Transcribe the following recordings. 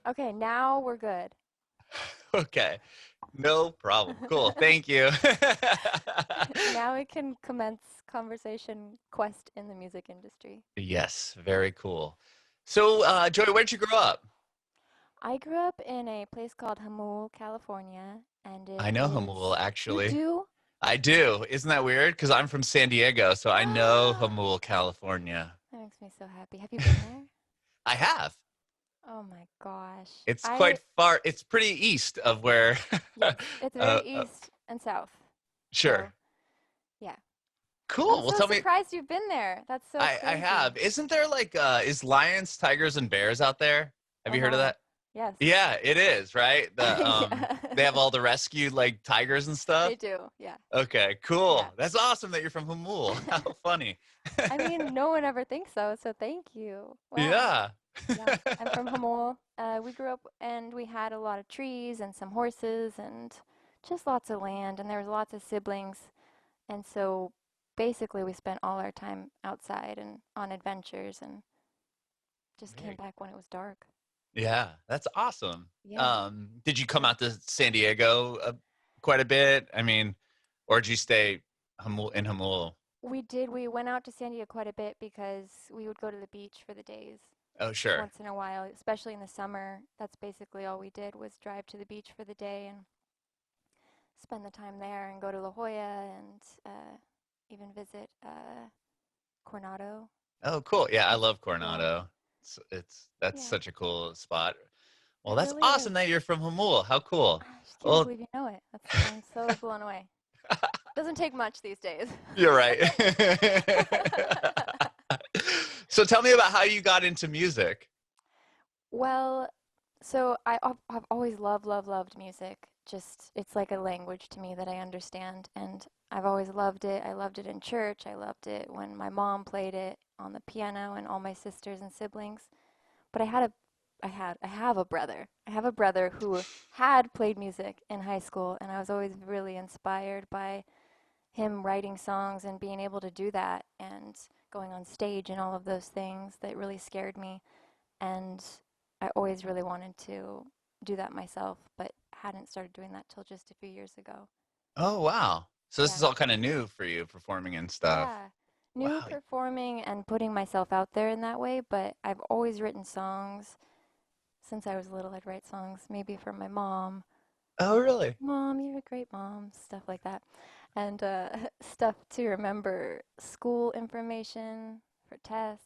Okay, now we're good. Okay. No problem. Cool. Thank you. Now we can commence conversation quest in the music industry. Yes, very cool. So, Joy, where'd you grow up? I grew up in a place called Jamul, California, and it I know Hamul, is. You actually. do? I do. Isn't that weird? Because I'm from San Diego, so I know That Hamul, California. makes me so happy. Have you been there? I have. Oh my gosh. It's quite far. It's pretty east of where. Yes, it's uh, very east and south. sure. So, yeah. I'm Cool. Well, so tell me. surprised you've been there. That's so I crazy. have. Isn't there like is lions, tigers, and bears out there? Have you heard of Uh-huh. that? Yes. Yeah, it is, right? Yeah. They have all the rescued like tigers and They stuff. do. Yeah. Okay, Yeah. cool. That's awesome that you're from Hamul. How funny. I mean, no one ever thinks so thank you. Wow. Yeah. Yeah, I'm from Jamul. We grew up and we had a lot of trees and some horses and just lots of land, and there was lots of siblings. And so basically we spent all our time outside and on adventures and just came Very back when it was dark. Yeah, that's awesome. Yeah. Did you come Yeah. out to San Diego quite a bit? I mean, or did you stay in Hamul? We did. We went out to San Diego quite a bit because we would go to the beach for the days Oh, sure. once in a while, especially in the summer. That's basically all we did was drive to the beach for the day and spend the time there and go to La Jolla and even visit Coronado. Oh, cool. Yeah, I That's love cool. Coronado. That's Yeah, such a cool spot. Well, it that's really is. awesome that you're from Hamul. How cool. I just can't Well, believe you know it. I'm so blown away. Doesn't take much these days. you're right. So tell me about how you got into music. Well, so I've always loved music. Just it's like a language to me that I understand, and I've always loved it. I loved it in church. I loved it when my mom played it on the piano and all my sisters and siblings. But I have a brother. I have a brother who had played music in high school, and I was always really inspired by him writing songs and being able to do that and going on stage and all of those things that really scared me. And I always really wanted to do that myself, but hadn't started doing that till just a few years ago. Oh, wow. So this Yeah. is all kind of new for you, performing and stuff. Yeah. New Wow. performing and putting myself out there in that way, but I've always written songs since I was little. I'd write songs maybe for my mom. Oh, really? Mom, you're a great mom, stuff like that. And stuff to remember school information for tests.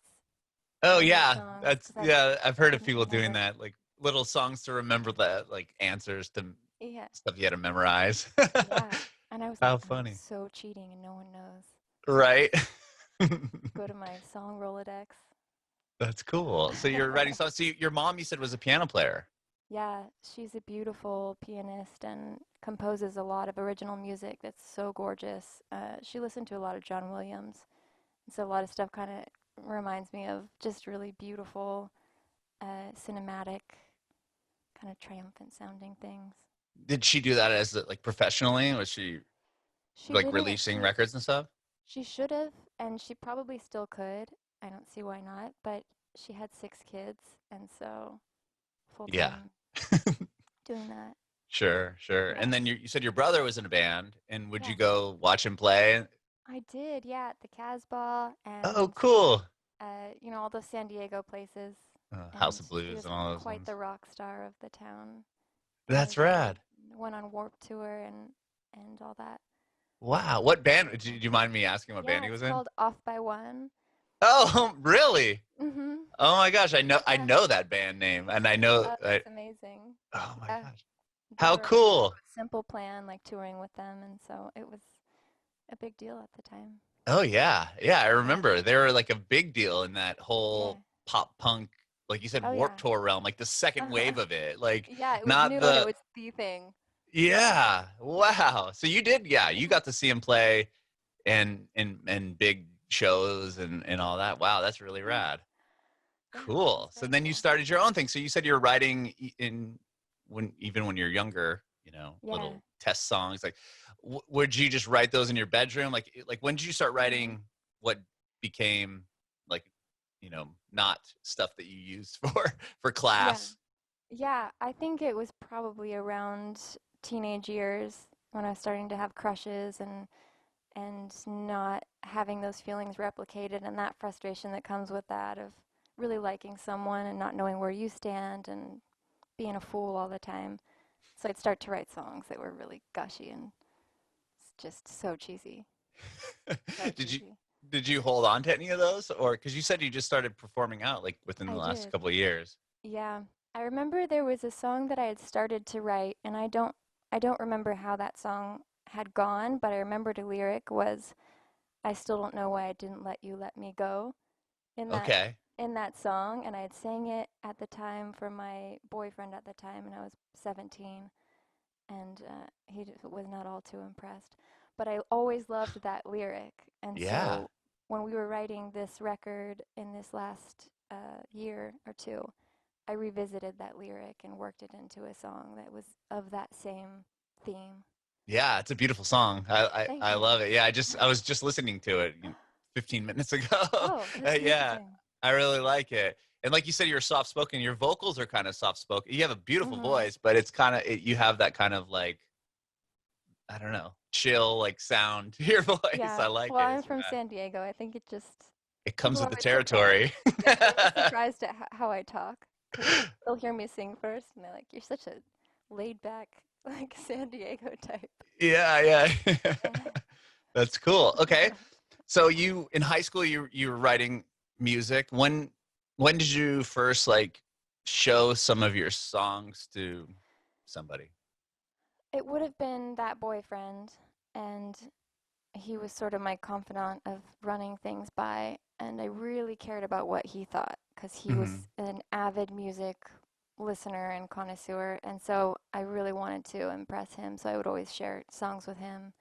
Oh, I wrote yeah. songs That's because I yeah. I've heard of couldn't people doing remember. that, like little songs to remember the like answers to Yeah, stuff you had to memorize. yeah. And I was like, How I'm funny. so cheating and no one knows. Right. Go to my song Rolodex. That's cool. So you're writing songs. So your mom, you said, was a piano player. Yeah, she's a beautiful pianist and composes a lot of original music that's so gorgeous. She listened to a lot of John Williams, and so a lot of stuff kind of reminds me of just really beautiful, cinematic, kind of triumphant sounding things. Did she do that as like professionally? Was she She like didn't. releasing records and stuff? She should have, and she probably still could. I don't see why not, but she had 6 kids, and so full Yeah. time doing that. Sure, sure. Yeah. And then you said your brother was in a band, and would you Yeah. go watch him play? I did, yeah, at the Casbah Oh, and cool. all those San Diego places. House And of he Blues was and all those quite ones. the rock star of the town. That's rad. Went on Warp Tour and all that. Wow. What It's band? really Do cool. you mind me asking what band Yeah, he it's was in? called Off by One. Oh, really? Mhm. Oh my gosh, I Yeah. know that band name, and I know. Oh, it's amazing. Oh my Yeah. gosh, They how were cool! Simple Plan, like touring with them, and so it was a big deal at the time. Oh yeah, yeah. I Yeah. remember they were like a big deal in that Yeah. whole pop punk, like you said, Oh Warp yeah. Tour realm, like the second Uh-huh. wave of it. Like Yeah, it was not new and it the was the thing. yeah. Wow. So you did, yeah. You Yeah. got to see him play and big shows and all that. Wow, that's really Yeah. rad. Yeah. It was Cool. So very then you cool. started your own thing. So you said you were writing in when you're younger, Yeah. little test songs. Like, would you just write those in your bedroom? Like when did you start Mm. writing what became like, not stuff that you used for Yeah. class? Yeah, I think it was probably around teenage years when I was starting to have crushes and not having those feelings replicated and that frustration that comes with that of really liking someone and not knowing where you stand and being a fool all the time. So I'd start to write songs that were really gushy and just so cheesy. So Did you cheesy. did you hold on to any of those, or because you said you just started performing out like within the I last did. couple of years? Yeah. I remember there was a song that I had started to write and I don't remember how that song had gone, but I remembered a lyric was I still don't know why I didn't let you let me go in that Okay. in that song, and I had sang it at the time for my boyfriend at the time, and I was 17, and he was not all too impressed. But I always loved that lyric, and Yeah. so when we were writing this record in this last year or two, I revisited that lyric and worked it into a song that was of that same theme. Yeah, it's a beautiful song. I Thank you. love it. Yeah, I was just listening to it 15 minutes ago. Oh, that's Yeah, amazing. I really like it. And like you said, you're soft spoken. Your vocals are kind of soft spoken. You have a beautiful Mhm. voice, but it's kind of you have that kind of like I don't know, chill like sound to your voice. Yeah. I like Well, it. I'm It's from rad. San Diego. I think it just It comes people with the always surprised. territory. Yeah, they're always surprised at how I talk because they'll hear me sing first and they're like, "You're such a laid back like San Diego type." Yeah, yeah. That's cool. Okay. Yeah. So you in high school you were writing music. When did you first like show some of your songs to somebody? It would have been that boyfriend, and he was sort of my confidant of running things by, and I really cared about what he thought because he Hmm. was an avid music listener and connoisseur, and so I really wanted to impress him, so I would always share songs with him.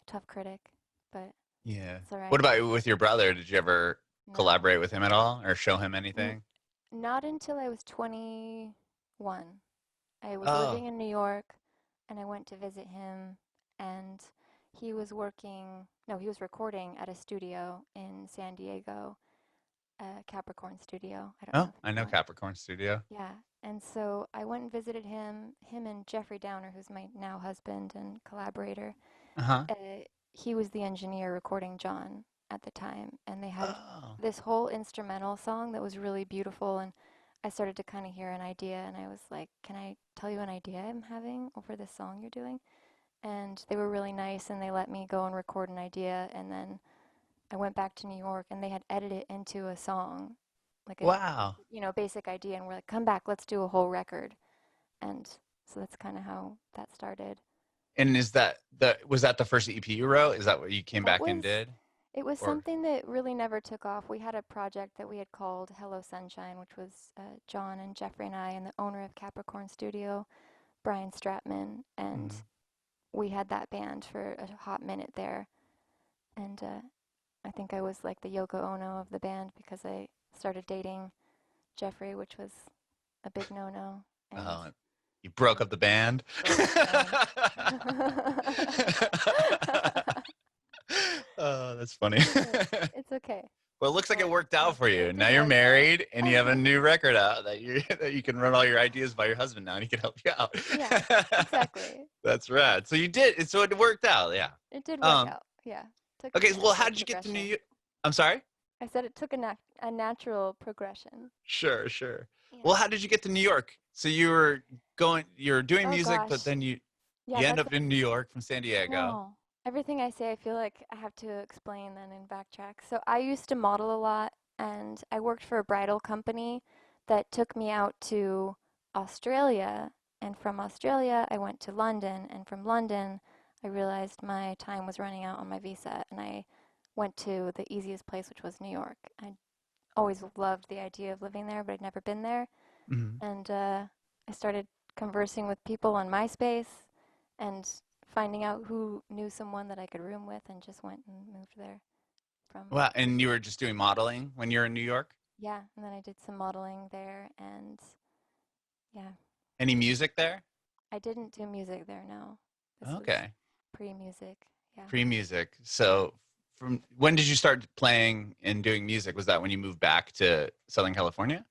Tough critic, but Yeah. it's all What right. about with your brother? Did you ever No, collaborate with him at all or show him N- anything? not until I was 21. I was Oh. living in New York and I went to visit him and he was working, no, he was recording at a studio in San Diego, Capricorn Studio. I don't know Oh, if I you know know it. Capricorn Studio. Yeah. And so I went and visited him and JeffreyDowner, who's my now husband and collaborator. Uh-huh. Uh, he was the engineer recording John at the time, and they had Oh. this whole instrumental song that was really beautiful. And I started to kind of hear an idea, and I was like, "Can I tell you an idea I'm having over this song you're doing?" And they were really nice, and they let me go and record an idea. And then I went back to New York, and they had edited it into a song, like a Wow. basic idea. And we're like, "Come back, let's do a whole record." And so that's kind of how that started. And is that the was that the first EP you wrote? Is that what you came That back and was did? It was Or something that really never took off. We had a project that we had called Hello Sunshine, which was John and Jeffrey and I and the owner of Capricorn Studio, Brian Stratman, and Mhm. we had that band for a hot minute there. And I think I was like the Yoko Ono of the band because I started dating Jeffrey, which was a big no-no, and Oh, you broke we up the band? broke up the band. Oh, that's funny. It's okay. Well, it looks like it worked It out for you. it Now did you're work out. married and you have a new record out that you that you can run all your ideas by your husband now and he can help you out. Yeah, exactly. That's rad. So you did so it worked out, yeah. It did work Um out. Yeah. Took a okay, well how natural did you get to New progression. York? I'm sorry? I said it took a natural progression. Sure, sure. Well, Yeah. how did you get to New York? So you were doing Oh music, but gosh. then Yeah, you end that's up in New York from San I Diego. know. Everything I say, I feel like I have to explain then and backtrack. So I used to model a lot and I worked for a bridal company that took me out to Australia. And from Australia, I went to London. And from London, I realized my time was running out on my visa. And I went to the easiest place, which was New York. I always loved the idea of living there, but I'd never been there. Mhm. And I started conversing with people on MySpace and finding out who knew someone that I could room with, and just went and moved there from. Well, and you were just doing modeling when you're in New York? Yeah, and then I did some modeling there, and yeah, Any music there? I didn't do music there, no. This was Okay. pre-music, yeah. Pre-music. So from when did you start playing and doing music? Was that when you moved back to Southern California?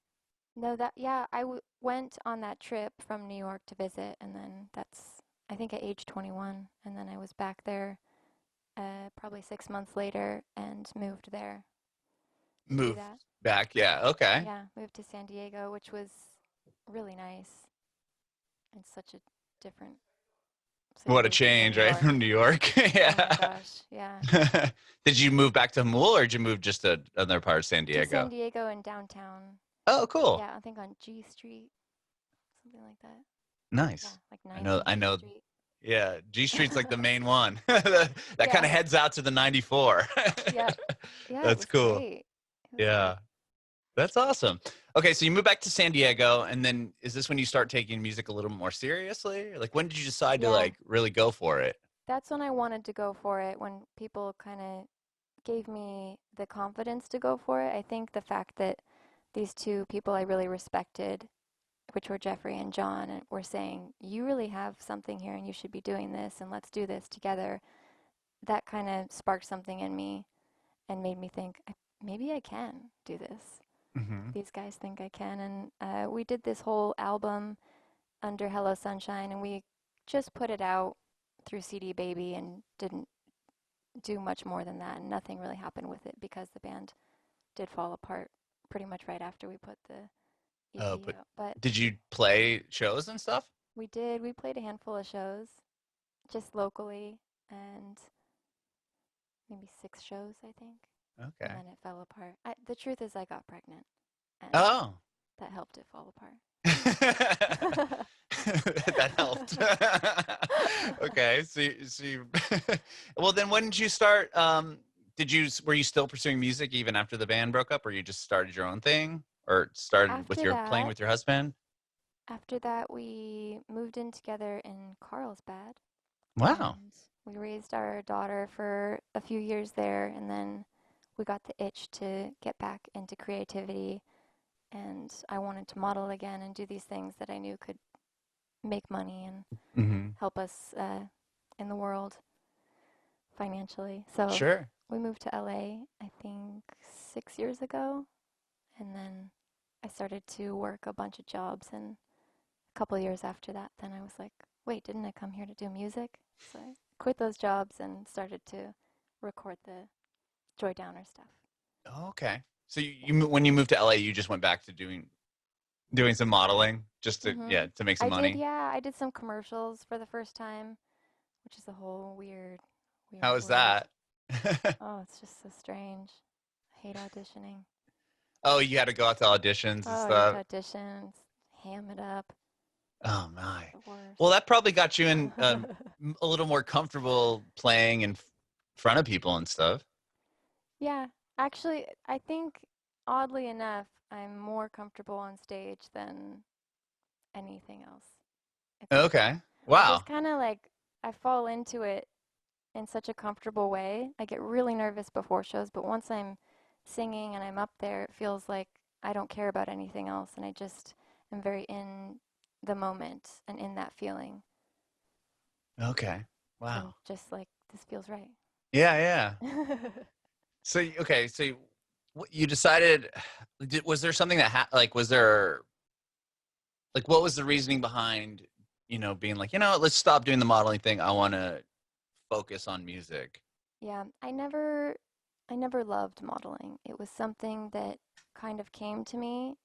No, yeah, went on that trip from New York to visit, and then that's, I think, at age 21, and then I was back there probably 6 months later and moved there to do Move that. back. Yeah. Okay. Yeah, moved to San Diego, which was really nice and such a different What a situation from change, New right? York. From New York. Oh my Yeah. gosh, yeah. Did you move back to Jamul or did you move just to another part of San To San Diego? Diego and downtown. Oh, cool. Yeah, I think on G Street, something like that. Yeah, Nice. like I know. 90 I G know. Street. Yeah. G Street's like the main one. That kind Yeah, of heads out to the 94. yeah, yeah, it That's was cool. great. It was great. Yeah. That's awesome. Okay, so you moved back to San Diego, and then is this when you start taking music a little more seriously? Like, when did you decide to Yeah, like really go for it? that's when I wanted to go for it, when people kind of gave me the confidence to go for it. I think the fact that these two people I really respected, which were Jeffrey and John, and were saying, "You really have something here and you should be doing this and let's do this together." That kind of sparked something in me and made me think, maybe I can do this. Hmm. These guys think I can. And we did this whole album under Hello Sunshine, and we just put it out through CD Baby and didn't do much more than that. And nothing really happened with it because the band did fall apart pretty much right after we put the Oh, EP but out. But did you play shows and stuff? we did. We played a handful of shows just locally and maybe 6 shows, I think. And Okay. then it fell apart. The truth is, I got pregnant, and Oh. that helped it fall apart. That helped. Okay, so you well then when did you start were you still pursuing music even after the band broke up or you just started your own thing or started with after your playing that, with your husband? after that, we moved in together in Carlsbad, Wow. and we raised our daughter for a few years there, and then we got the itch to get back into creativity, and I wanted to model again and do these things that I knew could make money and Hmm. help us in the world financially. So Sure. we moved to LA, I think 6 years ago, and then I started to work a bunch of jobs. And a couple of years after that, then I was like, wait, didn't I come here to do music? So I quit those jobs and started to record the Joy Downer stuff. Okay. So Yeah. when you moved to LA, you just went back to doing some modeling just to Mhm. yeah, to make some I did, money. yeah. I did some commercials for the first time, which is a whole How weird was world. that? Oh, it's just so strange. I hate auditioning. Oh, you had to go out to auditions and Oh, you have to stuff. audition, ham it up. Oh my. The Well, worst. that probably got you in a little more comfortable playing in front of people and stuff. Yeah, actually, I think oddly enough, I'm more comfortable on stage than anything else. It's Okay. I just Wow. kind of like I fall into it in such a comfortable way. I get really nervous before shows, but once I'm singing and I'm up there, it feels like I don't care about anything else, and I just am very in the moment and in that feeling, Okay. and Wow. just like this feels right. Yeah, yeah. So okay, so you decided was there something that like was there like what was the reasoning behind, being like, let's stop doing the modeling thing. I want to focus on music. Yeah, I never loved modeling. It was something that kind of came to me,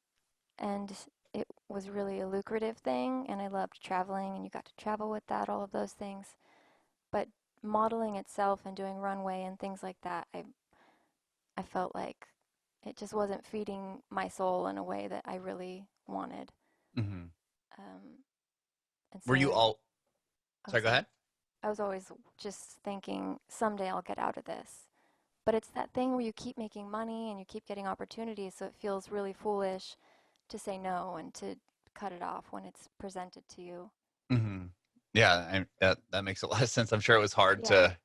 and it was really a lucrative thing, and I loved traveling, and you got to travel with that, all of those things. But modeling itself and doing runway and things like that, I felt like it just wasn't feeding my soul in a way that I really wanted. Hmm. Um, and Were so you all oh, sorry, go sorry. ahead. I was always just thinking, someday I'll get out of this. But it's that thing where you keep making money and you keep getting opportunities, so it feels really foolish to say no and to cut it off when it's presented to you. Hmm. Yeah, that makes a lot of sense. I'm sure it was hard Yeah, to,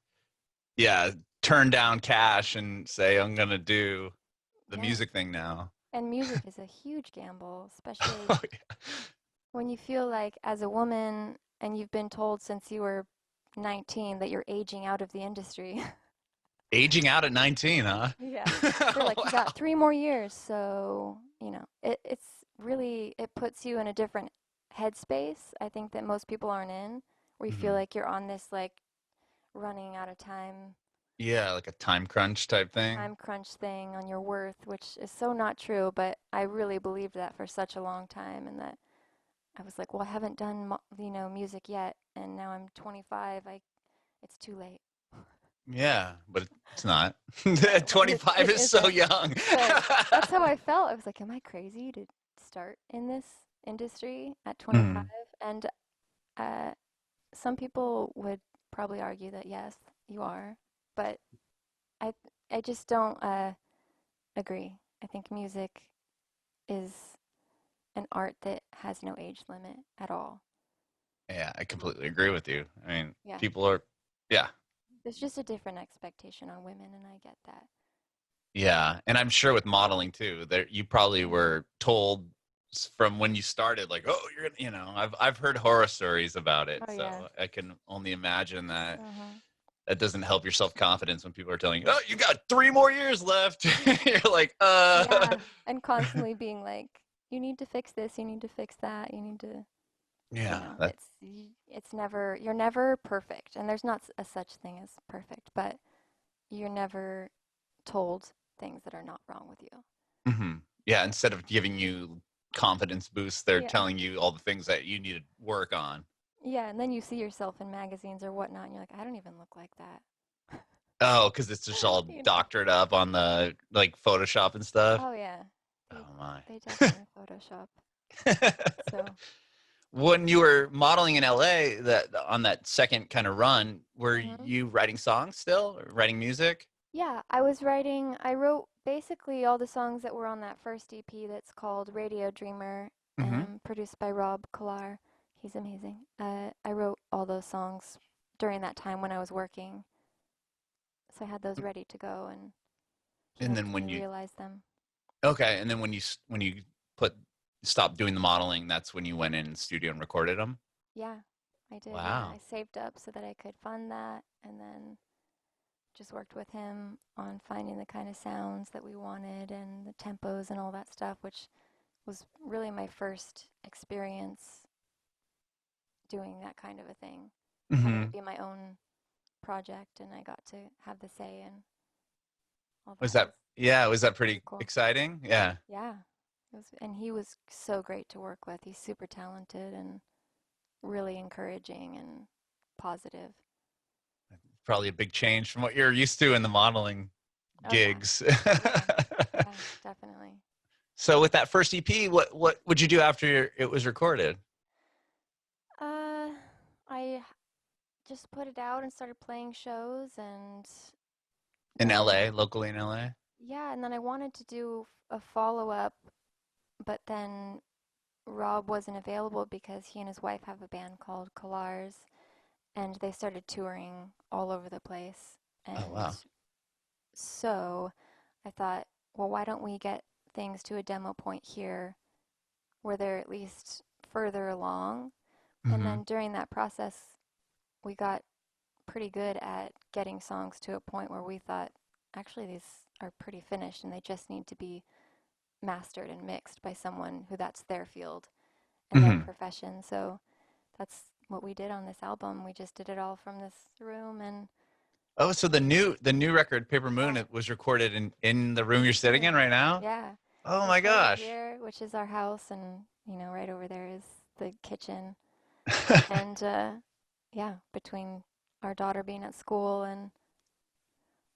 yeah, turn down cash and say I'm gonna do the yeah. music thing now. And music is a huge gamble, especially Oh, yeah. when you feel like, as a woman, and you've been told since you were 19 that you're aging out of the industry. Aging out at 19, huh? Yeah. They're Oh, like, you wow. got 3 more years, so, it's really, it puts you in a different headspace, I think, that most people aren't in, where you feel Hmm. like you're on this like running out of Yeah, like a time crunch type thing. time crunch thing on your worth, which is so not true, but I really believed that for such a long time, and that I was like, well, I haven't done music yet, and now I'm 25. It's too late. Yeah, but it's not. No, it 25 it is so isn't. young. But that's how I felt. I was like, am I crazy to start in this industry at 25? Mm. And uh, some people would probably argue that yes, you are, but I I just don't agree. I think music is an art that has no age limit at all. Yeah, I completely agree with you. I mean, Yeah. people are, yeah, There's just a different expectation on women, and I get that. yeah, and I'm sure with modeling too, there you probably Hmm. were told from when you started, like, oh, you're gonna, I've heard horror stories about it, Oh so yeah. I can only imagine that Hmm. that doesn't help your self confidence when people are telling you, oh, you got 3 more years left. You're like, Yeah, and constantly being like, you need to fix this, you need to fix that, you need to, yeah, that, it's never, you're never perfect, and there's not a such thing as perfect, but you're never told things that are not wrong with you. hmm yeah. Instead of giving you confidence boosts, they're Yeah. telling you all the things that you need to work on. Yeah, and then you see yourself in magazines or whatnot, and you're like, I don't even look like that. Oh, because it's just all You know? doctored up on the like Photoshop and stuff. Oh yeah, they Oh my. they definitely Photoshop. So, When you were modeling in LA, that on that second kind of run, were hmm you writing songs still, or writing music? yeah, I wrote basically all the songs that were on that first EP that's called Radio Dreamer, Mm-hmm. produced by Rob Collar. He's amazing. I wrote all those songs during that time when I was working, so I had those ready to go, and he And then helped when me you realize them. okay, and then when you put stopped doing the modeling, that's when you went in the studio and recorded them. Yeah, I did. Yeah, I Wow. saved up so that I could fund that, and then just worked with him on finding the kind of sounds that we wanted and the tempos and all that stuff, which was really my first experience doing that kind of a thing, having Mm-hmm. it be my own project, and I got to have the say and all Was that. It that was yeah? Was that really pretty cool. exciting? Yeah. Yeah, and he was so great to work with. He's super talented and really encouraging and positive. Probably a big change from what you're used to in the modeling Oh yeah, gigs. yeah, yeah, definitely. So with that first EP, what would you do after it was recorded Uh, I just put it out and started playing shows, and in then LA, locally in LA? yeah, and then I wanted to do a follow up, but then Rob wasn't available because he and his wife have a band called Collars, and they started touring all over the place. Oh And wow. so I thought, well, why don't we get things to a demo point here where they're at least further along? And Mm-hmm. then during that process, we got pretty good at getting songs to a point where we thought, actually, these are pretty finished and they just need to be mastered and mixed by someone who that's their field and their Mm-hmm. profession. So that's what we did on this album. We just did it all from this room, and Oh, so the new record, Paper Moon, yeah, it was recorded in the room you're sitting in here. right now? Yeah. Oh my Recorded gosh. here, which is our house, and right over there is the kitchen. And yeah, between our daughter being at school and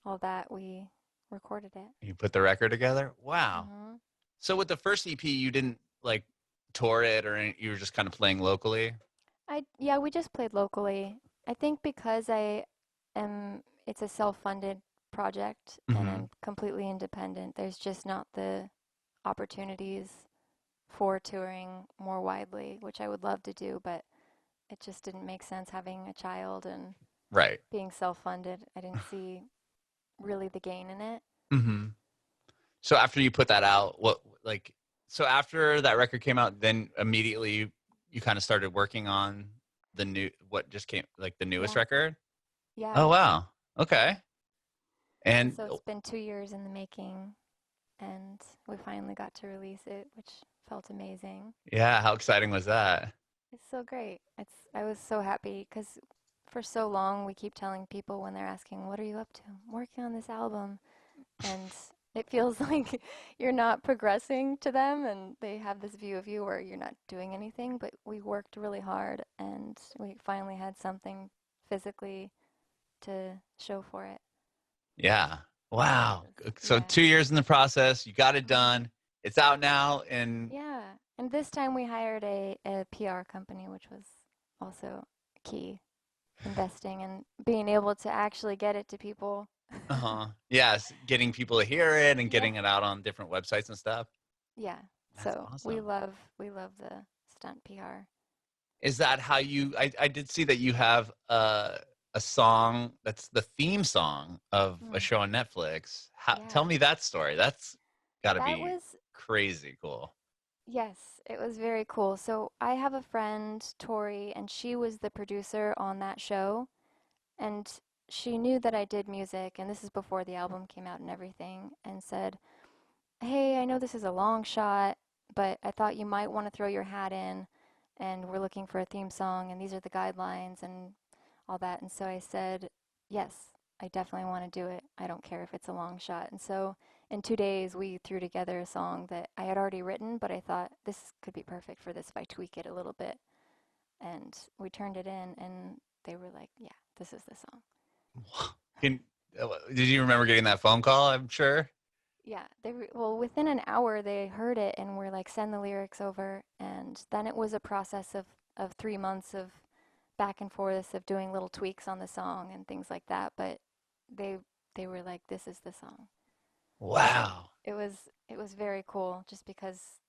all that, we recorded it. You put the record together? Wow. Hmm. So with the first EP, you didn't like tour it you were just kind of playing locally? Yeah, we just played locally. I think because it's a self-funded project and Mm-hmm. I'm completely independent, there's just not the opportunities for touring more widely, which I would love to do, but it just didn't make sense having a child and Right. being self-funded. I didn't see really the gain in it. Mm-hmm. So after you put that out, so after that record came out, then immediately you kind of started working on what just came, like the newest Yeah, record? yeah. Oh wow. Okay. And And so it's been 2 years in the making, and we finally got to release it, which felt amazing. Yeah, how exciting was that? It's so great. I was so happy because for so long we keep telling people when they're asking, "What are you up to?" "I'm working on this album," and it feels like you're not progressing to them, and they have this view of you where you're not doing anything. But we worked really hard, and we finally had something physically to show for it. Yeah. Wow. So Yeah. 2 years in the process, you got it hmm done. It's out now, and Yeah. And this time we hired a PR company, which was also key, investing and being able to actually get it to people. yes, getting people to hear it and Yeah. getting it out on different websites and stuff. Yeah. That's So awesome. we love the stunt PR. Is that how you? I did see that you have a song that's the theme song of a Mm, show on Netflix. Tell yeah. me that story. That's got to That be was crazy cool. yes, it was very cool. So I have a friend, Tori, and she was the producer on that show. And she knew that I did music, and this is before the album came out and everything, and said, "Hey, I know this is a long shot, but I thought you might want to throw your hat in, and we're looking for a theme song, and these are the guidelines and all that." And so I said, "Yes, I definitely want to do it. I don't care if it's a long shot." And so in 2 days, we threw together a song that I had already written, but I thought this could be perfect for this if I tweak it a little bit. And we turned it in, and they were like, "Yeah, this is the song." Can, did you remember getting that phone call? I'm sure. Yeah, well, within an hour they heard it and were like, "Send the lyrics over." And then it was a process of 3 months of back and forth of doing little tweaks on the song and things like that. But they they were like, "This is the song." So Wow. it was very cool just because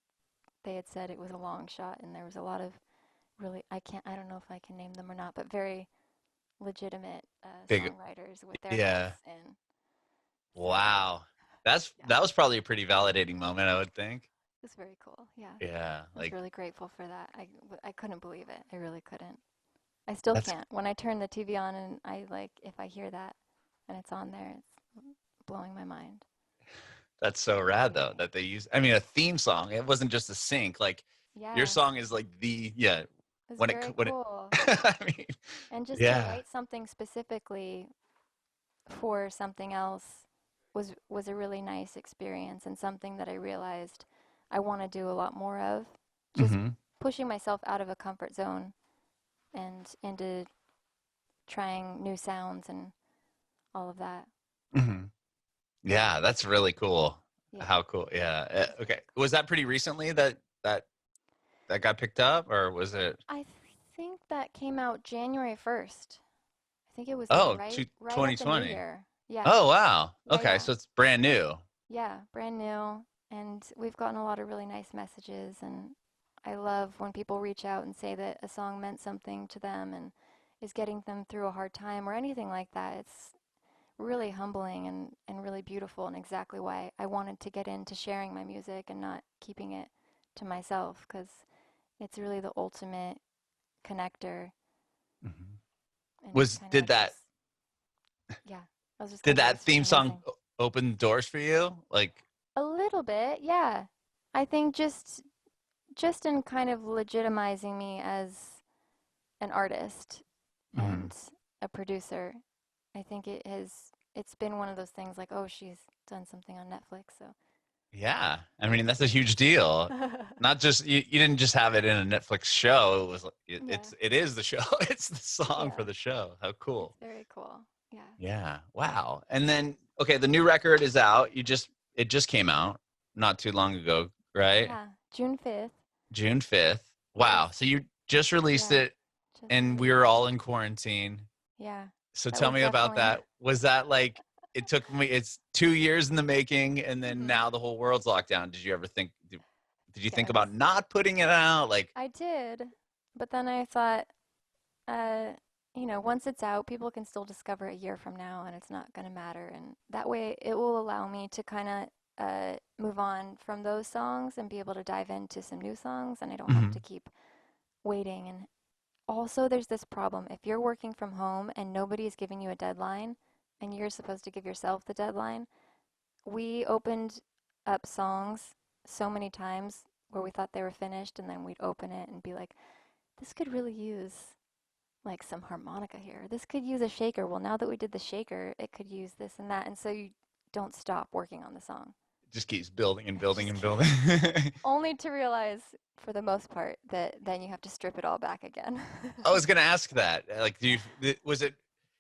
they had said it was a long shot and there was a lot of really I don't know if I can name them or not, but very legitimate Big. songwriters with their hats Yeah. in. So Wow. yeah, That was probably a pretty validating moment, I would think. it was very cool. Yeah. Yeah. I was Like really grateful for that. I couldn't believe it. I really couldn't. I still that's can't. When I turn the TV on and I like, if I hear that and it's on there, it's blowing my mind. That's so rad though that they use. I mean, a theme song. It wasn't just a sync. Like your Yeah, song is like the yeah. it was very When it. cool. I mean, And just to yeah. write something specifically for something else was a really nice experience and something that I realized I want to do a lot more of. Just hmm pushing myself out of a comfort zone and into trying new sounds and all of that. hmm Yeah, that's really cool. Yeah. How cool. Yeah. It's Okay. very cool. Was that pretty recently that got picked up, or was it? I think that came out January 1st. I think it was like Oh, right at the new 2020. year. Yeah. Oh, wow. Yeah, Okay, yeah. so it's brand new. Yeah, brand new. And we've gotten a lot of really nice messages and I love when people reach out and say that a song meant something to them and is getting them through a hard time or anything like that. It's really humbling and really beautiful and exactly why I wanted to get into sharing my music and not keeping it to myself because it's really the ultimate connector Mhm. and it's Was kind of like this. Yeah, I was just did gonna say that it's theme song amazing. open doors for you? Like, A little bit, yeah. I think just in kind of legitimizing me as an artist mhm. and a producer. I think it's been one of those things like, oh, she's done something on Netflix, so Yeah. I mean, that's that's a great. huge deal. Not just you didn't just have it in a Netflix show. It was Yeah, it is the show. It's the song for yeah. the show. How It's cool. very cool. Yeah. Yeah. Wow. And then okay, the new record is out. It just came out not too long ago, right? Yeah. June 5th. June 5th. It was Wow. So you just released yeah, it just and we released were it. all in quarantine. Yeah. So That tell was me about definitely that. Was that like it took me it's 2 years in the making and then Mhm. now the whole world's locked down. Did you think Yes. about not putting it out? Like, I did. But then I thought uh once it's out, people can still discover a year from now and it's not going to matter. And that way it will allow me to kind of move on from those songs and be able to dive into some new songs and I don't have to mhm, keep waiting. And also, there's this problem. If you're working from home and nobody's giving you a deadline and you're supposed to give yourself the deadline, we opened up songs so many times where we thought they were finished, and then we'd open it and be like, this could really use like some harmonica here. This could use a shaker. Well, now that we did the shaker, it could use this and that. And so you don't stop working on the song. It just keeps building and It building just and keeps, building. only to realize, for the most part, that then you have to strip it all back again. I was gonna ask that. Like, was it?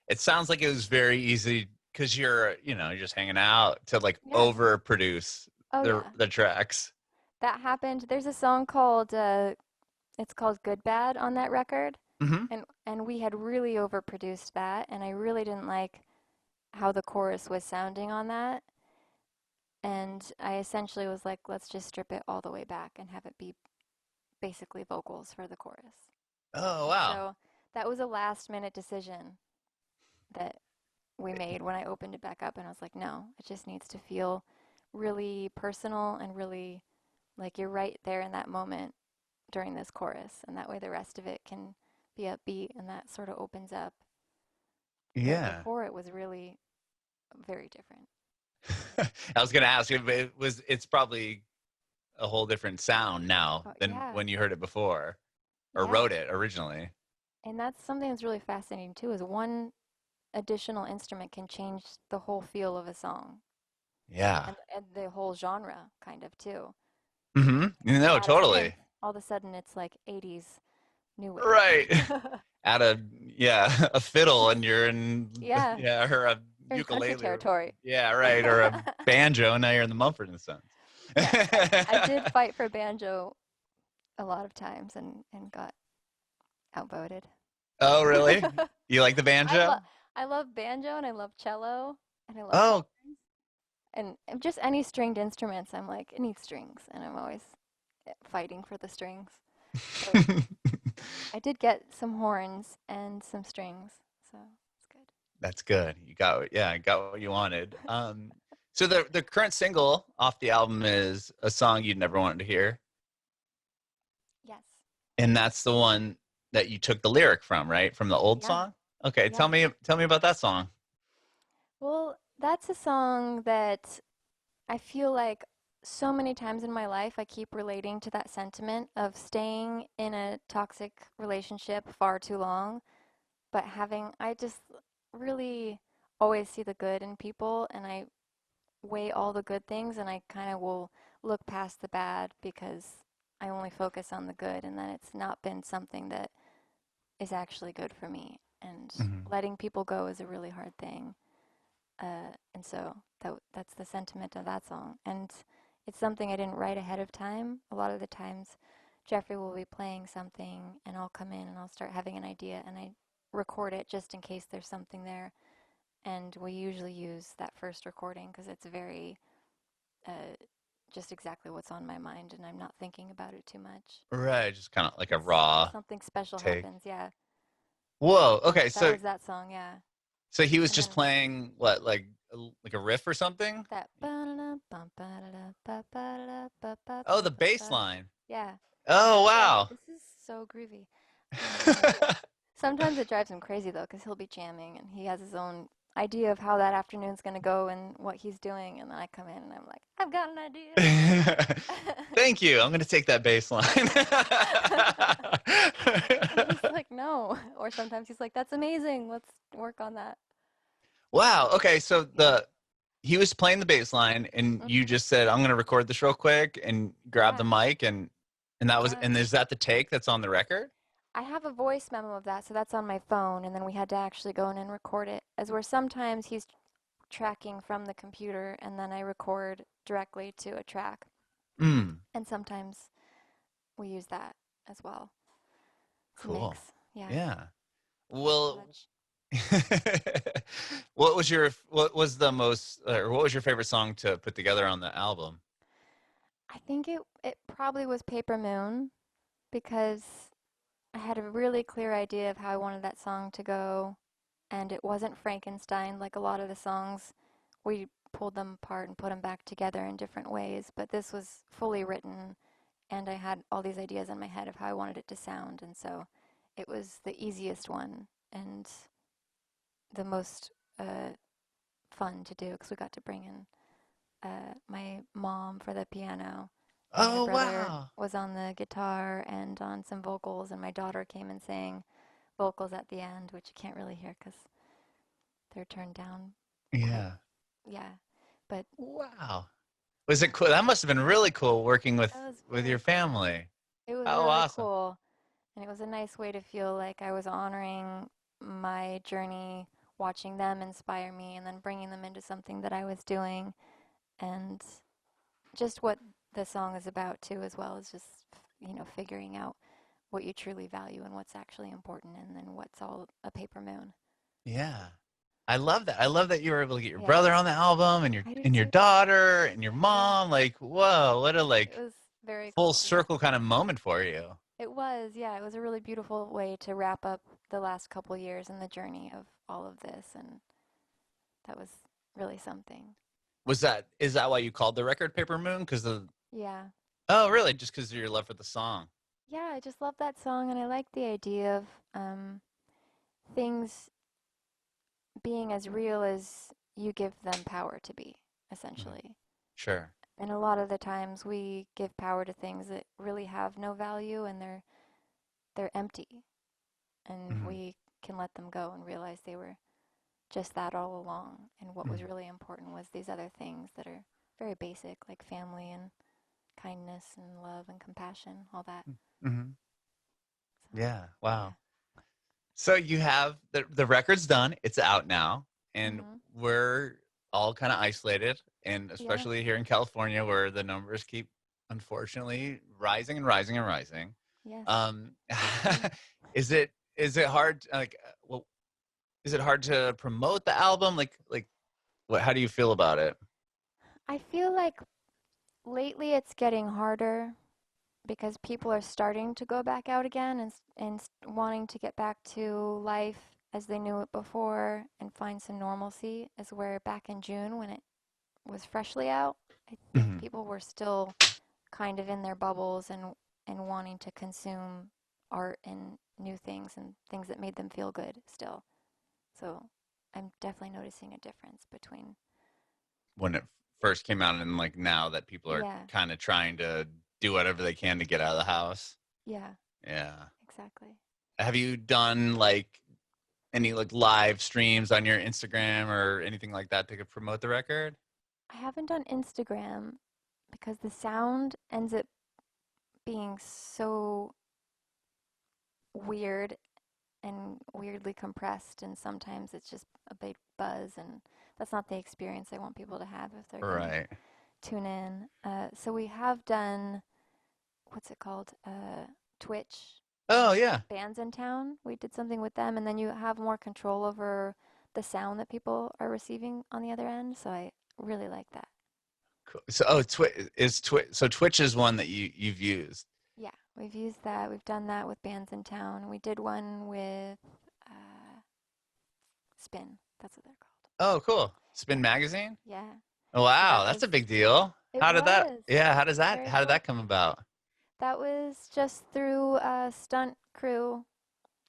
It sounds like it was very easy because you're just hanging out to like Yeah. overproduce Oh, the yeah. the tracks. That happened. There's a song called, it's called Good Bad on that record. Hmm. And we had really overproduced that, and I really didn't like how the chorus was sounding on that. And I essentially was like, let's just strip it all the way back and have it be basically vocals for the chorus. Oh And wow. so that was a last minute decision that we made when I opened it back up. And I was like, no, it just needs to feel really personal and really like you're right there in that moment during this chorus. And that way the rest of it can be upbeat and that sort of opens up. But Yeah. before it was really very different. I was gonna ask if it's probably a whole different sound now than Yeah, when you heard it before or yeah. wrote it originally. And that's something that's really fascinating too, is one additional instrument can change the whole feel of a song Yeah. and the whole genre kind of too. Mm-hmm. You No, add a synth, totally. all of a sudden it's like 80s new wave. Right. Add a fiddle and you're in Yeah, yeah, or a you're in country ukulele or territory. yeah, right, or a banjo and now you're in the Mumford and Sons. Yes, I did fight for banjo a lot of times and got outvoted. Oh, really? You like the I banjo? love I love banjo and I love cello and I love Oh. horns and just any stringed instruments. I'm like, it needs strings, and I'm always fighting for the strings. So I did get some horns and some strings, so it's good. That's good. You got what you wanted. So the current single off the album is a song you'd never wanted to hear, Yes. and that's the one that you took the lyric from, right? From the old Yeah. song? Okay, Yeah. tell me about that song. Well, that's a song that I feel like so many times in my life I keep relating to that sentiment of staying in a toxic relationship far too long, but I just really always see the good in people and I weigh all the good things and I kind of will look past the bad because I only focus on the good, and then it's not been something that is actually good for me. And Mhm. letting people go is a really hard thing. And so that's the sentiment of that song. And it's something I didn't write ahead of time. A lot of the times, Jeffrey will be playing something, and I'll come in and I'll start having an idea, and I record it just in case there's something there. And we usually use that first recording because it's very uh, just exactly what's on my mind, and I'm not thinking about it too much. Right, just kind of like a Until raw something special take. happens, yeah. Whoa. Okay, That was that song, yeah. so he was And just then playing what, like a riff or something? that Oh, the bass line. yeah, Oh, yeah. wow. This is so groovy. And sometimes it drives him crazy though, because he'll be jamming and he has his own idea of how that afternoon's gonna go and what he's doing, and then I come in and I'm like, I've got an idea. Thank you. I'm gonna take that bass line. And he's like, no. Or sometimes he's like, that's amazing. Let's work on that. Wow. Okay, so Yeah. he was playing the bass line and you Hmm. just said, I'm gonna record this real quick and grab the Yeah. mic and that was Yeah. and is that the take that's on the record? I have a voice memo of that, so that's on my phone, and then we had to actually go in and record it. As where sometimes he's tracking from the computer, and then I record directly to a track, Mm, and sometimes we use that as well. It's a cool. mix. Yeah. Yeah. Nice Well, touch. what was your favorite song to put together on the album? I think it probably was Paper Moon because I had a really clear idea of how I wanted that song to go, and it wasn't Frankenstein like a lot of the songs. We pulled them apart and put them back together in different ways, but this was fully written, and I had all these ideas in my head of how I wanted it to sound, and so it was the easiest one and the most fun to do because we got to bring in my mom for the piano, and my Oh, brother wow. was on the guitar and on some vocals, and my daughter came and sang vocals at the end, which you can't really hear because they're turned down quite, Yeah. yeah. But Wow. Was it cool? That must have been really cool working that was with your very cool. family. It was Oh, really awesome. cool. And it was a nice way to feel like I was honoring my journey, watching them inspire me, and then bringing them into something that I was doing. And just what the song is about, too, as well as just, figuring out what you truly value and what's actually important, and then what's all a paper moon. Yeah. I love that. I love that you were able to get your Yeah, brother on the album and I do your too. daughter and your Yeah, mom. Like, whoa, what a it was very full cool. Yeah. circle kind of moment for you. It was, yeah, it was a really beautiful way to wrap up the last couple years and the journey of all of this, and that was really something. Is that why you called the record Paper Moon? Because of Yeah. Oh, really? Just because of your love for the song. Yeah, I just love that song, and I like the idea of things being as real as you give them power to be, Mhm. essentially. Sure. And a lot of the times we give power to things that really have no value, and they're empty, and Mhm. we can let them go and realize they were just that all along. And what was Mhm. really important was these other things that are very basic, like family and kindness and love and compassion, all that. Mhm. So, Yeah. yeah. Wow. So you have the record's done. It's out now, and Mhm. we're all kind of isolated, and Yeah. especially here in California, where the numbers keep unfortunately rising and rising and rising. Yes. Um, True. is it hard? Well, is it hard to promote the album? Like what? How do you feel about it? I feel like lately it's getting harder because people are starting to go back out again and wanting to get back to life as they knew it before and find some normalcy. As where back in June when it was freshly out, I think Mhm. people were still kind of in their bubbles and wanting to consume art and new things and things that made them feel good still. So I'm definitely noticing a difference between, When it first came out, and like now that people are yeah, kind of trying to do whatever they can to get out of the house. yeah, Yeah. exactly. Have you done like any like live streams on your Instagram or anything like that to promote the record? I haven't done Instagram because the sound ends up being so weird and weirdly compressed, and sometimes it's just a big buzz, and that's not the experience I want people to have if they're gonna Right. tune in. So we have done, what's it called? Twitch. Oh yeah. Bands in town. We did something with them, and then you have more control over the sound that people are receiving on the other end. So I really like that. Cool. So Twitch is one that you've used. Yeah, we've used that. We've done that with bands in town. We did one with uh, Spin. That's what they're called. Oh, cool. Spin Yeah, Magazine? yeah. Oh, So wow, that that's was, a big deal. it How did that was. Yeah, It was very how did cool. that come about? That was just through a stunt crew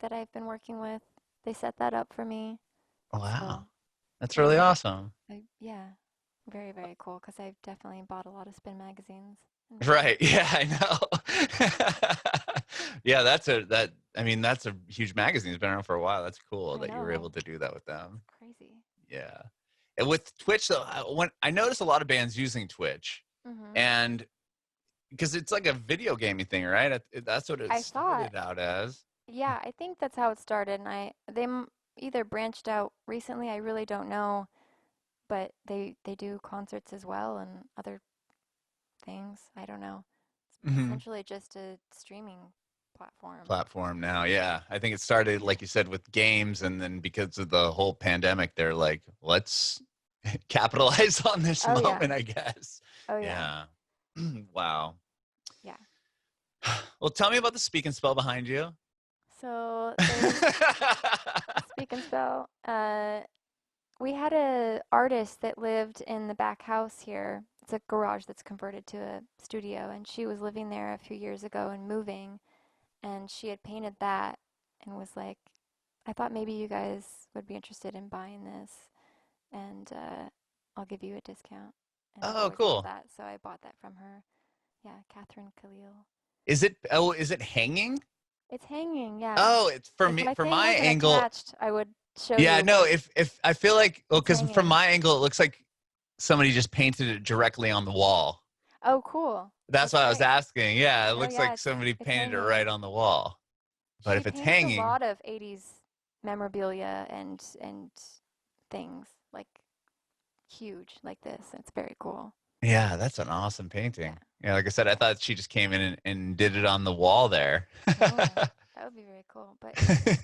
that I've been working with. They set that up for me. So Wow. That's it really was, awesome. yeah, very, very cool because I've definitely bought a lot of Spin magazines in my life. Right. Yeah, I know. Yeah, I mean, that's a huge magazine. It's been around for a while. That's cool I that you were able know. to do that with It's them. crazy. Yeah. And with Twitch, though, when I notice a lot of bands using Twitch, Hmm. and because it's like a video gaming thing, right? That's what it I thought, started out as. yeah, I think that's how it started. And either branched out recently, I really don't know, but they do concerts as well and other things. I don't know. It's Hmm. essentially just a streaming platform. Platform now. Yeah. I think it started, Yeah. like you said, with games. And then because of the whole pandemic, they're like, let's capitalize on this Oh yeah. moment, I guess. Oh yeah. Yeah. Wow. Yeah. Well, tell me about the speak and spell behind you. So there's Speak and Spell. We had a artist that lived in the back house here. It's a garage that's converted to a studio, and she was living there a few years ago and moving, and she had painted that and was like, I thought maybe you guys would be interested in buying this, and I'll give you a discount. and I've Oh, always loved cool. that. So I bought that from her. Yeah, Catherine Khalil. Is it hanging? It's hanging, yeah. Oh, it's for If me, my for thing my wasn't angle. attached, I would show Yeah, you, no, but if I feel like, well, it's because from hanging. my angle, it looks like somebody just painted it directly on the wall. Oh, cool. That's That's why I was great. asking. Yeah, it No, looks yeah, like somebody it's painted it hanging. right on the wall. But She if it's paints a hanging, lot of 80s memorabilia and things like huge like this. It's very cool. yeah, that's an awesome Yeah. painting. Yeah, like I said, I Yeah. thought she just came in and did it on the wall there. Oh, that would be very cool. But it was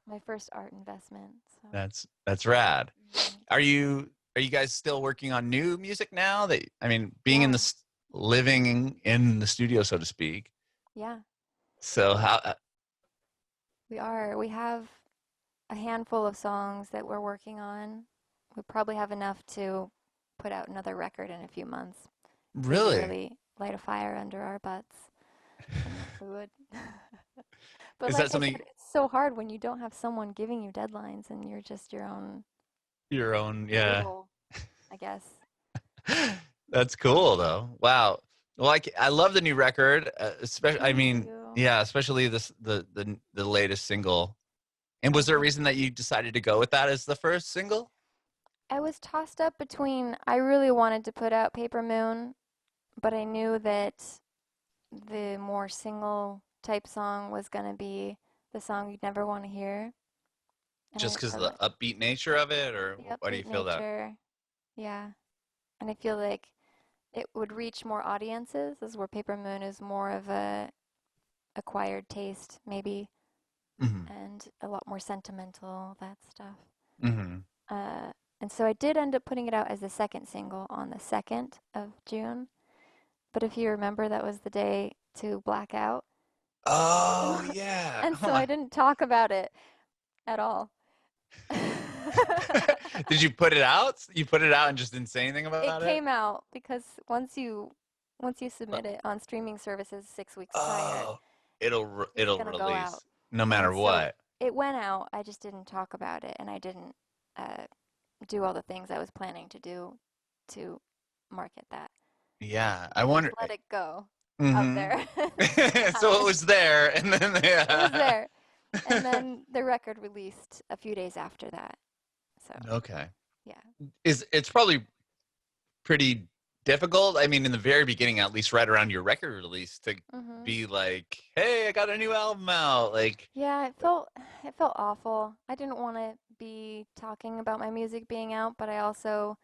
my first art investment. So That's rad. mhm. Are you guys still working on new music now? That I mean, being in Yeah. the living in the studio, so to speak. Yeah. So how? We are. We have a handful of songs that we're working on. We probably have enough to put out another record in a few months if we could Really? really light a fire under our butts. Then we would. But Is like that I said, something it's so hard when you don't have someone giving you deadlines and you're just your own your own? Yeah. label, I guess. That's cool though. Wow. Well, I love the new record, especially. I Thank mean, you. yeah, especially the latest single. And was Oh, there a thank reason that you decided to go with that as the first single? I was tossed up between I really wanted to put out Paper Moon, but I knew that the more single type song was going to be the song you'd never want to hear. And Just because I of the like upbeat nature of it, or the why do you upbeat feel that? nature. Yeah. And I feel like it would reach more audiences, as where Paper Moon is more of a acquired taste, maybe, Hmm. and a lot more sentimental, that stuff. Hmm. Uh, and so I did end up putting it out as the second single on the 2nd of June. But if you remember, that was the day to black out. Oh yeah. And so I didn't talk about it at all. Did you put it out? You put it out and just didn't say anything It about it? came out because once you submit it on streaming services 6 weeks prior, Oh, it's it'll gonna go out. release no matter And so what. it went out. I just didn't talk about it, and I didn't uh, do all the things I was planning to do to market that. Yeah, I I just wonder. let it go out Hmm. there to So it happen. was there, and then It was yeah. there. And then the record released a few days after that. So, Okay. yeah. It's probably pretty difficult. I mean, in the very beginning, at least right around your record release, to Mhm. be like, "Hey, I got a new album out." Like, Yeah, it felt awful. I didn't want to be talking about my music being out, but I also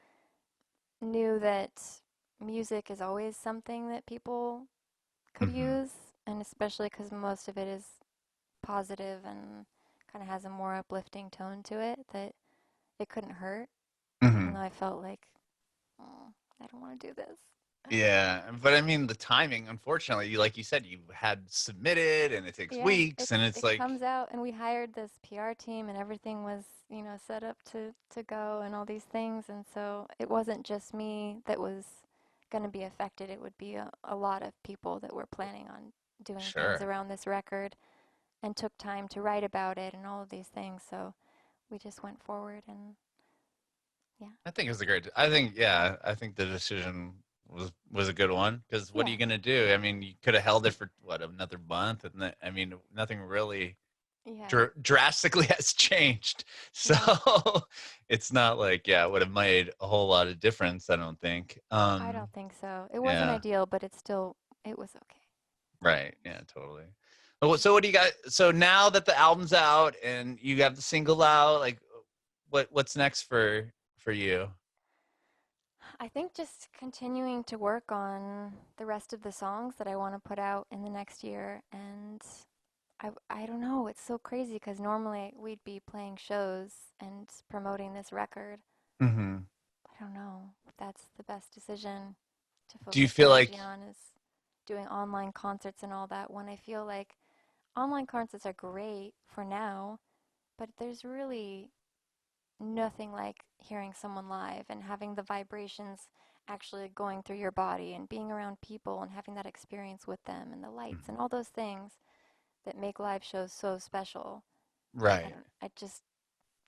knew that music is always something that people could hmm, use, and especially because most of it is positive and kind of has a more uplifting tone to it, that it couldn't hurt, even though hmm. I felt like, oh, I don't want to do this. Yeah, but I mean, the timing, unfortunately, like you said, you had submitted, and it takes Yeah, weeks, and it's it like, comes out, and we hired this PR team, and everything was, set up to go, and all these things, and so it wasn't just me that was going to be affected. It would be a lot of people that were planning on doing things sure. around this record, and took time to write about it, and all of these things. So we just went forward, and yeah, I think it was a great. I think, yeah, I think the decision was a good one because what are yeah, you gonna do? I mean, you could have held it for what, another month, and I mean, nothing really yeah, drastically has changed. So no, it's not like, yeah, it would have made a whole lot of difference. I don't think. I don't think so. It wasn't Yeah, ideal, but it was okay. right. Yeah, totally. So what do you got? So now that the album's out and you have the single out, like, what's next for you? I think just continuing to work on the rest of the songs that I want to put out in the next year. And I don't know, it's so crazy because normally we'd be playing shows and promoting this record. Hmm. I don't know if that's the best decision to Do you focus feel energy like? on, is doing online concerts and all that, when I feel like online concerts are great for now, but there's really nothing like hearing someone live and having the vibrations actually going through your body and being around people and having that experience with them and the lights and Mhm. all those things that make live shows so special. Right.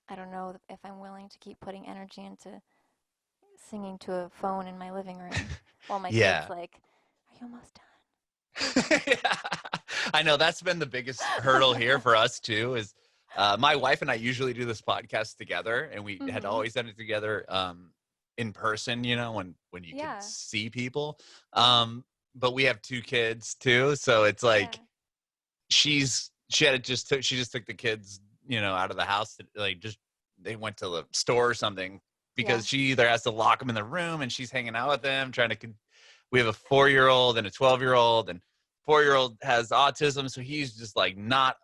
I don't know if I'm willing to keep putting energy into singing to a phone in my living room while my kid's Yeah. like, "Are you almost Yeah. I know that's been the biggest hurdle here done?" for us too is my wife and I usually do this podcast together, and we had Mhm. always done it together in person, when you can Yeah. see people. Yeah. But we have two kids too, so it's Yeah. like she just took the kids, out of the house, like just they went to the store or something Yeah. because she either has to lock them in the room and she's hanging out with them trying to we have a 4-year-old and a 12-year-old, and 4-year-old has autism, so he's just like not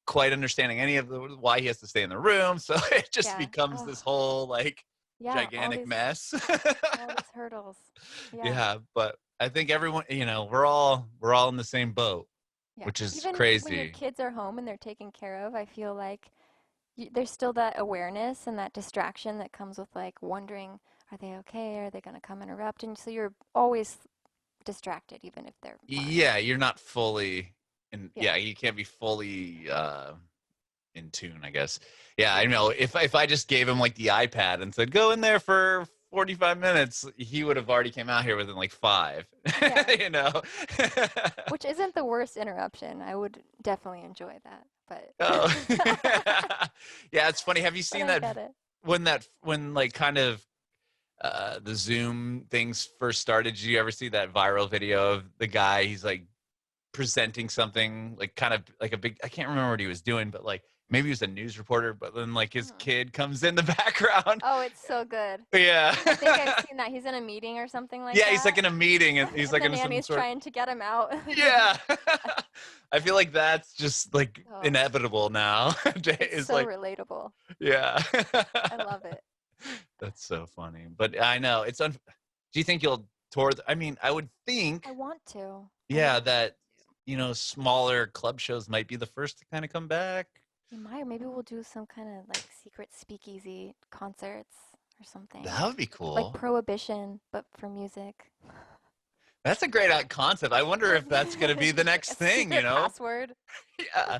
quite understanding any of why he has to stay in the room. So it just Yeah. becomes Oh, this whole like yeah. gigantic mess. All these hurdles. Yeah. Yeah, but I think everyone, we're all in the same boat, Yeah. which is Even when your crazy. kids are home and they're taken care of, I feel like there's still that awareness and that distraction that comes with like wondering, are they okay? Are they going to come interrupt? And so you're always distracted, even if they're fine. Yeah, you're not fully Yeah. yeah, you can't be fully in tune, I guess. Yeah, I Yeah. know. If I just gave him like the iPad and said go in there for 45 minutes, he would have already came out here within like 5. Yeah. you know. Which isn't the worst interruption. I would definitely enjoy that. Oh. But Yeah, it's funny. Have you but seen I that get it. when like kind of the Zoom things first started? Did you ever see that viral video of the guy? He's like presenting something like kind of like a big, I can't remember what he was doing, but like maybe he was a news reporter, but then like his Mhm. kid comes in the background. Oh, it's so good. Yeah. I think I've seen that. He's in a meeting or something like Yeah, he's like that. in a meeting and he's And like the in some nanny's sort. trying to get him out. Yeah. I feel like that's just like Oh, inevitable now. it's It's so like, relatable. yeah. I love it. That's so funny. But I know do you think you'll tour? I mean, I would think, I want to. I yeah, really that, want to. smaller club shows might be the first to kind of come back. You might, or maybe we'll do some kind of like secret speakeasy concerts or something. That would be Like cool. Prohibition, but for music. That's a great concept. I wonder if that's going to be the Like next a thing, secret password. Yeah.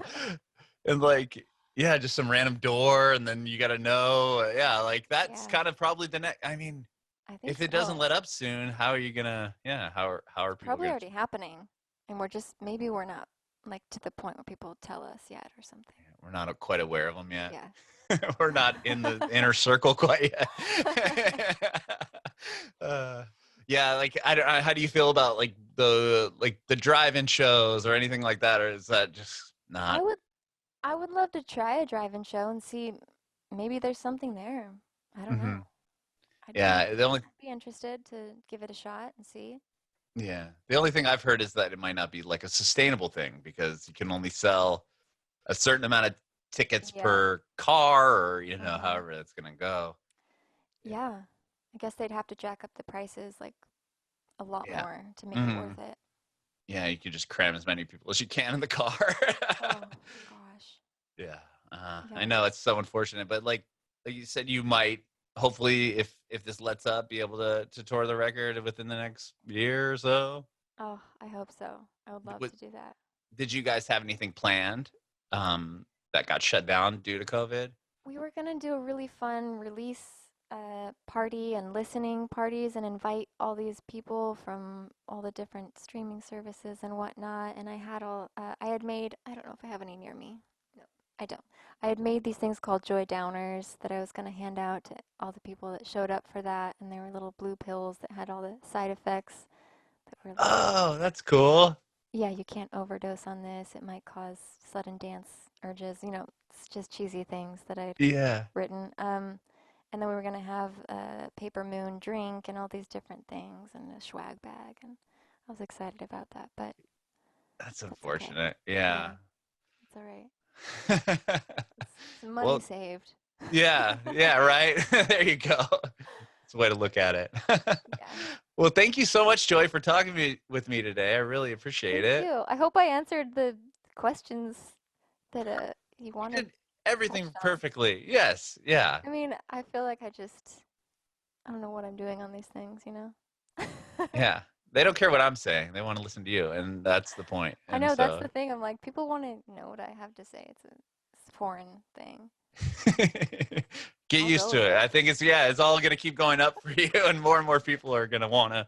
And like, yeah, just some random door and then you got to know. Yeah, like that's Yeah, kind of probably the next. I mean, I think if it doesn't so. let up soon, how are you going to, yeah, how are It's people probably going already happening. And maybe we're not like to the point where people tell us yet or something. we're not quite aware of them yet. Yeah. We're not in the inner circle quite yet. uh, yeah, like how do you feel about like the drive-in shows or anything like that, or is that just I not? would I would love to try a drive-in show and see maybe there's something there. I don't Hmm. know. Yeah, I'd be interested to give it a shot and see. the only thing I've heard is that it might not be like a sustainable thing because you can only sell a certain amount of tickets Yeah. per car, or Uh-huh. however that's gonna go. Yeah, Yeah. I guess they'd have to jack up the prices like a lot yeah. more to make it Hmm. worth it. Yeah, you can just cram as many people as you can in the car. Oh, gosh. Yeah, I Yeah. know it's so unfortunate, but like you said, you might hopefully, if this lets up, be able to tour the record within the next year or so. Oh, I hope so. I would love What to do that. did you guys have anything planned that got shut down due to COVID? We were gonna do a really fun release party and listening parties and invite all these people from all the different streaming services and whatnot. And I had made, I don't know if I have any near me. No, I don't. I had made these things called Joy Downers that I was gonna hand out to all the people that showed up for that. And they were little blue pills that had all the side effects that were like, Oh, that's cool. yeah, you can't overdose on this. It might cause sudden dance urges. It's just cheesy things that I'd Yeah, written. And then we were gonna have a paper moon drink and all these different things and a swag bag, and I was excited about that, but that's that's okay. unfortunate. Yeah, Yeah. it's all right. It's some money Well, saved. yeah, yeah, right. There you go. It's a way to look at it. Yeah. Well, thank you so much, Joy, for talking with me today. I really appreciate Thank it. you. I hope I answered the questions that you You wanted did everything touched on. perfectly. Yes, yeah, I mean, I feel like I don't know what I'm doing on these things. yeah. They don't care what I'm saying. They want to listen to you, and that's the point. I And know that's so, the thing. I'm like, people want to know what I have to say. It's a foreign thing. Get I'll used go to with it. it. I think it's all going to keep going up for you, and more people are going to want to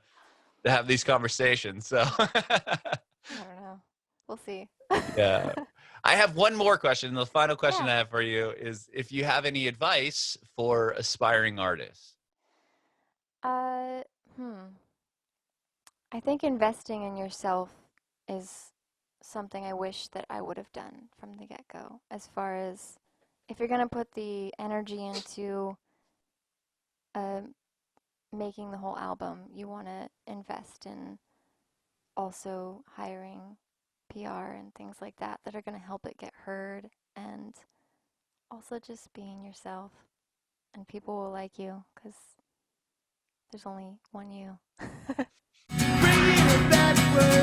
have these conversations. So, I don't know. We'll see. yeah. I have one more question. The final question Yeah. I have for you is if you have any advice for aspiring artists. Uh, hmm. I think investing in yourself is something I wish that I would have done from the get-go. As far as if you're going to put the energy into uh, making the whole album, you want to invest in also hiring PR and things like that are going to help it get heard, and also just being yourself, and people will like you because there's only one you. Bringing it backward.